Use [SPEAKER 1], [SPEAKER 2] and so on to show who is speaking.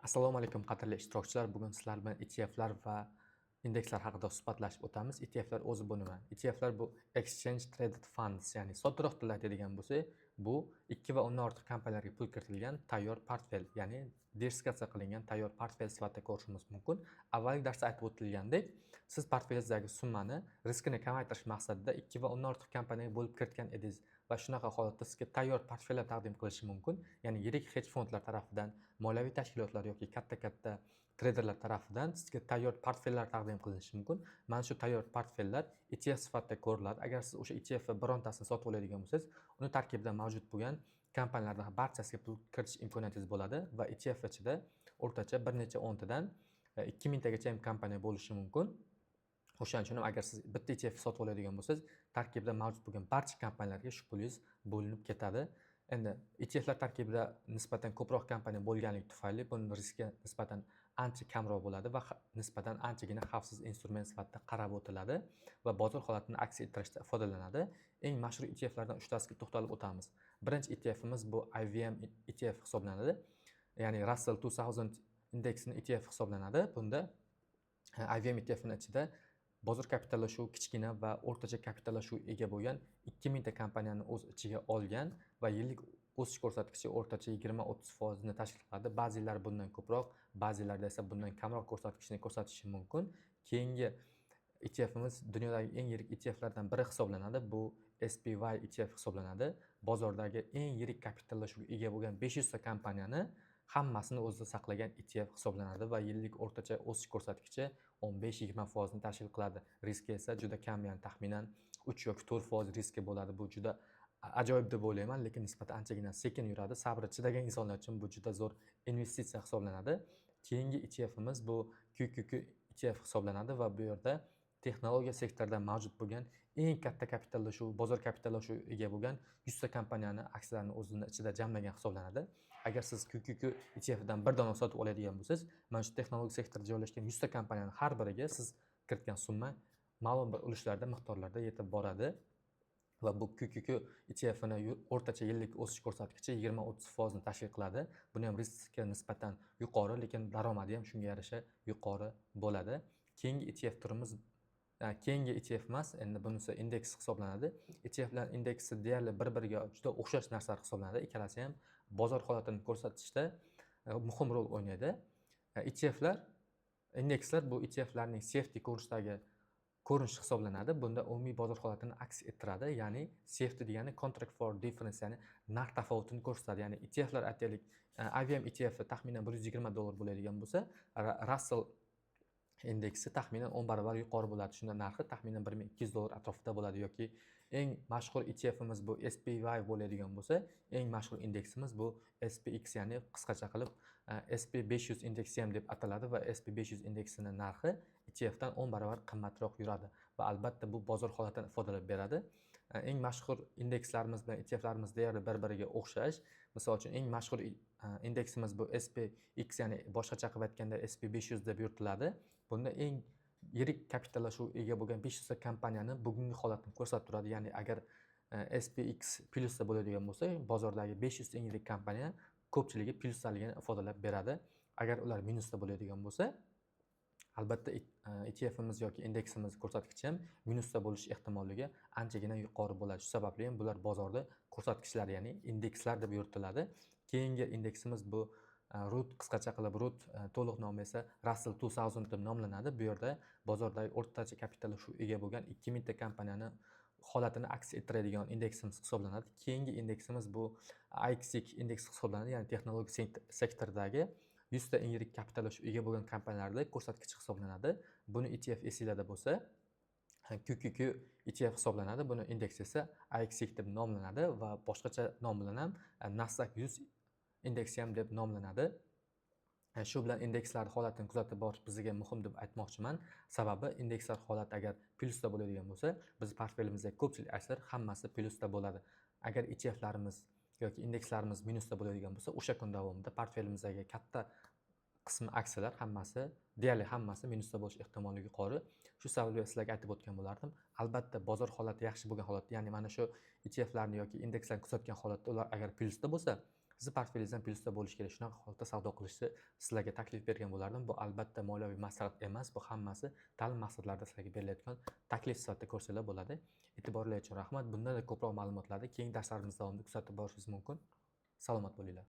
[SPEAKER 1] Assalomu alaykum qadrli ishtirokchilar. Bugun sizlar bilan ETFlar va indekslar haqida suhbatlashib o'tamiz. ETFlar o'zi bu nima? ETFlar bu Exchange Traded Funds, ya'ni soddaroq tilda aytadigan bo'lsak, bu 2 va undan ortiq kompaniyalarga pul kiritilgan tayyor portfel, ya'ni diversifikatsiya qilingan tayyor portfel sifatida ko'rishimiz mumkin. Avvalgi darsda aytib o'tilgandek, siz portfelingizdagi summani riskini kamaytirish maqsadida 2 va undan ortiq kompaniyaga bo'lib kiritgan edingiz va shunaqa holatda sizga tayyor portfellar taqdim qilishi mumkin. Ya'ni yirik hedge fondlar tarafidan, moliyaviy tashkilotlar yoki katta treyderlar tarafidan sizga tayyor portfellar taqdim qilinishi mumkin. Mana shu tayyor portfellar ETF sifatida ko'riladi. Agar siz o'sha ETF birontasini sotib oladigan bo'lsangiz, uni tarkibida mavjud bo'lgan kompaniyalardan barchasiga pul kiritish imkoniyatingiz bo'ladi va ETF ichida o'rtacha bir necha o'ntadan 2000 tagacha ham kompaniya bo'lishi mumkin. O'shaning uchun ham agar siz bitta ETF sotib oladigan bo'lsangiz, tarkibida mavjud bo'lgan barcha kompaniyalarga shu pulingiz bo'linib ketadi. Endi ETFlar tarkibida nisbatan ko'proq kompaniya bo'lganligi tufayli buning riski nisbatan ancha kamroq bo'ladi va nisbatan anchagina xavfsiz instrument sifatida qarab o'tiladi va bozor holatini aks ettirishda foydalanadi. Eng mashhur ETFlardan 3 tasiga to'xtalib o'tamiz. Birinchi ETFimiz bu IVM ETF hisoblanadi. Ya'ni Russell 2000 indeksining ETF hisoblanadi. Bunda IVM ETFning ichida bozor kapitallashuvi kichkina va o'rtacha kapitallashuviga ega bo'lgan 2000 ta kompaniyani o'z ichiga olgan va yillik o'sish ko'rsatkichi o'rtacha 20-30% ni tashkil qiladi. Ba'zilari bundan ko'proq, ba'zilarida esa bundan kamroq ko'rsatkichni ko'rsatishi mumkin. Keyingi ETFimiz dunyodagi eng yirik ETFlardan biri hisoblanadi. Bu SPY ETF hisoblanadi. Bozordagi eng yirik kapitallashuvga ega bo'lgan 500 ta kompaniyani hammasini o'zida saqlagan ETF hisoblanadi va yillik o'rtacha o'sish ko'rsatkichi 15-20% ni tashkil qiladi. Riski esa juda kam, ya'ni taxminan 3 yoki 4% riski bo'ladi. Bu juda ajoyib deb o'ylayman, lekin nisbatan anchagina sekin yuradi. Sabri chidagan insonlar uchun bu juda zo'r investitsiya hisoblanadi. Keyingi ETFimiz bu QQQ ETF hisoblanadi va bu yerda texnologiya sektorida mavjud bo'lgan eng katta kapitallashuv, bozor kapitallashuviga ega bo'lgan 100 ta kompaniyani aksiyalarini o'zini ichida jamlagan hisoblanadi. Agar siz QQQ ETFdan bir dona sotib oladigan bo'lsangiz, mana shu texnologik sektorda joylashgan 100 ta kompaniyani har biriga siz kiritgan summa ma'lum bir ulushlarda, miqdorlarda yetib boradi. Va bu QQQ ETFini o'rtacha yillik o'sish ko'rsatkichi 20-30% ni tashkil qiladi. Buni ham riskiga nisbatan yuqori, lekin daromadi ham shunga yarasha yuqori bo'ladi. Keyingi ETF turimiz keyingi ETF emas, endi bunisi indeks hisoblanadi. ETFlar indeksi deyarli bir-biriga juda o'xshash narsalar hisoblanadi. Ikkalasi ham bozor holatini ko'rsatishda muhim rol o'ynaydi. ETFlar, indekslar bu ETFlarning safety ko'rishdagi ko'rinish hisoblanadi. Bunda umumiy bozor holatini aks ettiradi. Ya'ni safety degani contract for difference, ya'ni narx tafovutini ko'rsatadi. Ya'ni ETFlar aytaylik, IVM ETF taxminan $120 bo'ladigan bo'lsa, Russell indeksi taxminan 10 barobar yuqori bo'ladi. Shunda narxi taxminan $1200 atrofida bo'ladi yoki eng mashhur ETFimiz bu SPY bo'ladigan bo'lsa, eng mashhur indeksimiz bu SPX, ya'ni qisqacha qilib SP500 indeksi ham deb ataladi va SP500 indeksining narxi ETFdan 10 barobar qimmatroq yuradi va albatta bu bozor holatidan ifodalab beradi. Eng mashhur indekslarimiz bilan ETFlarimiz deyarli bir-biriga o'xshash. Misol uchun eng mashhur indeksimiz bu SPX, ya'ni boshqacha qilib aytganda SP500 deb yuritiladi. Bunda eng yirik kapitallashuviga ega bo'lgan 500 ta kompaniyani bugungi holatini ko'rsatib turadi. Ya'ni agar SPX plyusda bo'ladigan bo'lsa, bozordagi 500 eng yirik kompaniya ko'pchiligi plyusdaligini ifodalab beradi. Agar ular minusda bo'ladigan bo'lsa, albatta ETFimiz yoki indeksimiz ko'rsatkichi ham minusda bo'lish ehtimolligi anchagina yuqori bo'ladi. Shu sababli ham bular bozorda ko'rsatkichlar, ya'ni indekslar deb yuritiladi. Keyingi indeksimiz bu RUT, qisqacha qilib RUT, to'liq nomi esa Russell 2000 deb nomlanadi. Bu yerda bozordagi o'rtacha kapitallashuviga ega bo'lgan 2000 ta kompaniyani holatini aks ettiradigan indeksimiz hisoblanadi. Keyingi indeksimiz bu IXX indeks hisoblanadi, ya'ni texnologik sektordagi 100 ta eng yirik kapitallashuviga ega bo'lgan kompaniyalarda ko'rsatkich hisoblanadi. Buni ETF esinglarda bo'lsa, QQQ ETF hisoblanadi. Buni indeks esa IXX deb nomlanadi va boshqacha nom bilan ham Nasdaq 100 indeksi ham deb nomlanadi. Shu bilan indekslar holatini kuzatib borish bizga muhim deb aytmoqchiman. Sababi indekslar holati agar plyusda bo'ladigan bo'lsa, biz portfelimizdagi ko'pchilik aksiylar hammasi plyusda bo'ladi. Agar ETFlarimiz yoki indekslarimiz minusda bo'ladigan bo'lsa, o'sha kun davomida portfelimizdagi katta qismi aksiyalar hammasi, deyarli hammasi minusda bo'lish ehtimoli yuqori. Shu sababli sizlarga aytib o'tgan bo'lardim. Albatta bozor holati yaxshi bo'lgan holatda, ya'ni mana shu ETFlarni yoki indekslarni kuzatgan holatda ular agar plyusda bo'lsa, Sizni portfelingizdan plyusda bo'lishi kerak. Shunaqa holatda savdo qilishni sizlarga taklif bergan bo'lardim. Bu albatta moliyaviy maslahat emas. Bu hammasi ta'lim maqsadlarida sizlarga berilayotgan taklif sifatida ko'rsalar bo'ladi. E'tiborlar uchun rahmat. Bundan ko'proq ma'lumotlarni keyingi darslarimiz davomida kuzatib borishingiz mumkin. Salomat bo'linglar.